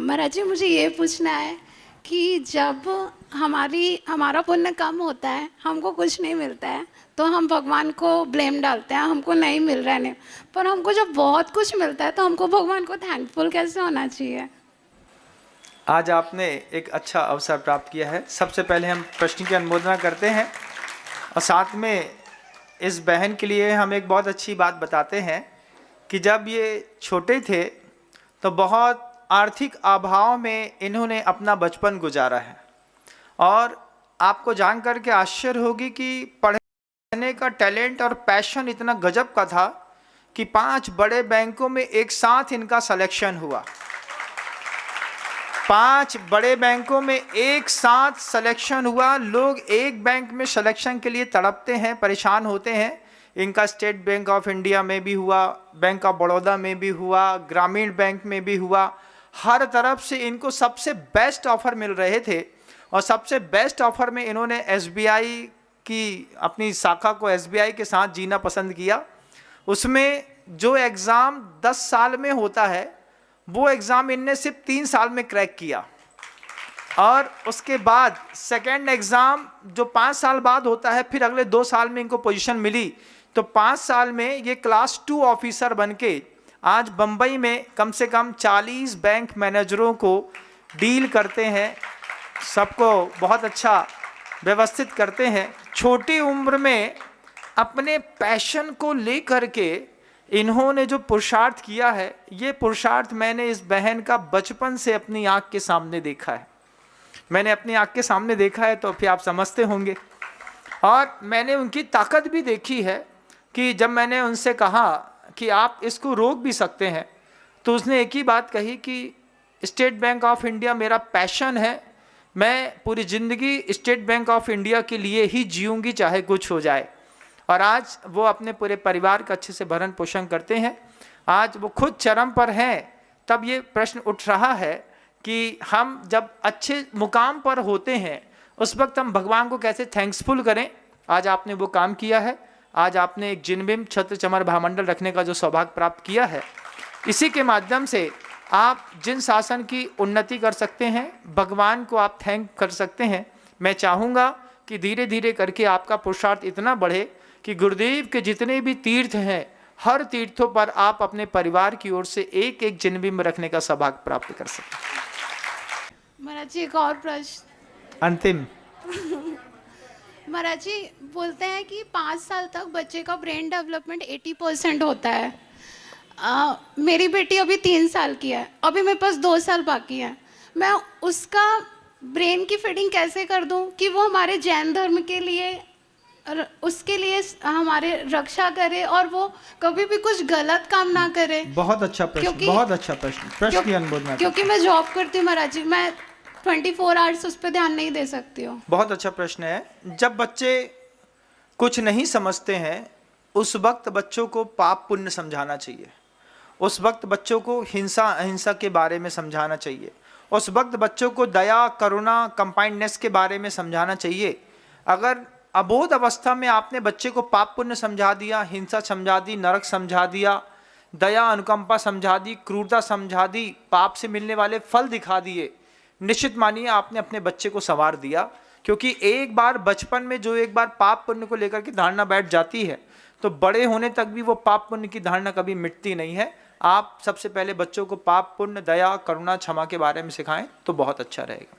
महाराज जी, मुझे ये पूछना है कि जब हमारा पुण्य कम होता है, हमको कुछ नहीं मिलता है, तो हम भगवान को ब्लेम डालते हैं, हमको नहीं मिल रहा है नहीं, पर हमको जब बहुत कुछ मिलता है तो हमको भगवान को थैंकफुल कैसे होना चाहिए? आज आपने एक अच्छा अवसर प्राप्त किया है। सबसे पहले हम प्रश्न की अनुमोदना करते हैं और साथ में इस बहन के लिए हम एक बहुत अच्छी बात बताते हैं कि जब ये छोटे थे तो बहुत आर्थिक अभाव में इन्होंने अपना बचपन गुजारा है। और आपको जानकर के आश्चर्य होगी कि पढ़ने का टैलेंट और पैशन इतना गजब का था कि 5 बड़े बैंकों में एक साथ इनका सिलेक्शन हुआ। 5 बड़े बैंकों में एक साथ सिलेक्शन हुआ। लोग एक बैंक में सिलेक्शन के लिए तड़पते हैं, परेशान होते हैं। इनका स्टेट बैंक ऑफ इंडिया में भी हुआ, बैंक ऑफ बड़ौदा में भी हुआ, ग्रामीण बैंक में भी हुआ। हर तरफ से इनको सबसे बेस्ट ऑफर मिल रहे थे और सबसे बेस्ट ऑफर में इन्होंने एसबीआई की अपनी शाखा को एसबीआई के साथ जीना पसंद किया। उसमें जो एग्ज़ाम 10 साल में होता है वो एग्ज़ाम इनने सिर्फ 3 साल में क्रैक किया। और उसके बाद सेकेंड एग्ज़ाम जो 5 साल बाद होता है, फिर अगले 2 साल में इनको पोजीशन मिली। तो 5 साल में ये क्लास 2 ऑफिसर बनके आज बम्बई में कम से कम 40 बैंक मैनेजरों को डील करते हैं, सबको बहुत अच्छा व्यवस्थित करते हैं। छोटी उम्र में अपने पैशन को लेकर के इन्होंने जो पुरुषार्थ किया है, ये पुरुषार्थ मैंने इस बहन का बचपन से अपनी आँख के सामने देखा है। मैंने अपनी आँख के सामने देखा है तो फिर आप समझते होंगे। और मैंने उनकी ताकत भी देखी है कि जब मैंने उनसे कहा कि आप इसको रोक भी सकते हैं, तो उसने एक ही बात कही कि स्टेट बैंक ऑफ इंडिया मेरा पैशन है, मैं पूरी ज़िंदगी स्टेट बैंक ऑफ इंडिया के लिए ही जीऊँगी, चाहे कुछ हो जाए। और आज वो अपने पूरे परिवार का अच्छे से भरण पोषण करते हैं। आज वो खुद चरम पर हैं। तब ये प्रश्न उठ रहा है कि हम जब अच्छे मुकाम पर होते हैं उस वक्त हम भगवान को कैसे थैंक्सफुल करें। आज आपने वो काम किया है। आज आपने एक जिनबिंब छत्र चमर भामंडल रखने का जो सौभाग्य प्राप्त किया है, इसी के माध्यम से आप जिन शासन की उन्नति कर सकते हैं, भगवान को आप थैंक कर सकते हैं। मैं चाहूँगा कि धीरे धीरे करके आपका पुरुषार्थ इतना बढ़े कि गुरुदेव के जितने भी तीर्थ हैं, हर तीर्थों पर आप अपने परिवार की ओर से एक एक जिनबिंब रखने का सौभाग्य प्राप्त कर सकें। महाराज जी, एक और प्रश्न अंतिम। महाराज जी बोलते हैं कि 5 साल तक बच्चे का ब्रेन डेवलपमेंट 80% होता है। मेरी बेटी अभी 3 साल की है, अभी मेरे पास 2 साल बाकी है। मैं उसका ब्रेन की फीडिंग कैसे कर दूं कि वो हमारे जैन धर्म के लिए और उसके लिए हमारे रक्षा करे और वो कभी भी कुछ गलत काम ना करे। बहुत अच्छा प्रश्न, बहुत अच्छा प्रश्न की अनुमोदना। क्योंकि मैं जॉब करती हूँ महाराज जी, मैं 24 आवर्स उस पर ध्यान नहीं दे सकती हूँ। बहुत अच्छा प्रश्न है। जब बच्चे कुछ नहीं समझते हैं उस वक्त बच्चों को पाप पुण्य समझाना चाहिए। उस वक्त बच्चों को हिंसा अहिंसा के बारे में समझाना चाहिए। उस वक्त बच्चों को दया करुणा कंपाइंडनेस के बारे में समझाना चाहिए। अगर अबोध अवस्था में आपने बच्चे को पाप पुण्य समझा दिया, हिंसा समझा दी, नरक समझा दिया, दया अनुकंपा समझा दी, क्रूरता समझा दी, पाप से मिलने वाले फल दिखा दिए, निश्चित मानिए आपने अपने बच्चे को संवार दिया। क्योंकि एक बार बचपन में जो एक बार पाप पुण्य को लेकर के धारणा बैठ जाती है तो बड़े होने तक भी वो पाप पुण्य की धारणा कभी मिटती नहीं है। आप सबसे पहले बच्चों को पाप पुण्य दया करुणा क्षमा के बारे में सिखाएं तो बहुत अच्छा रहेगा।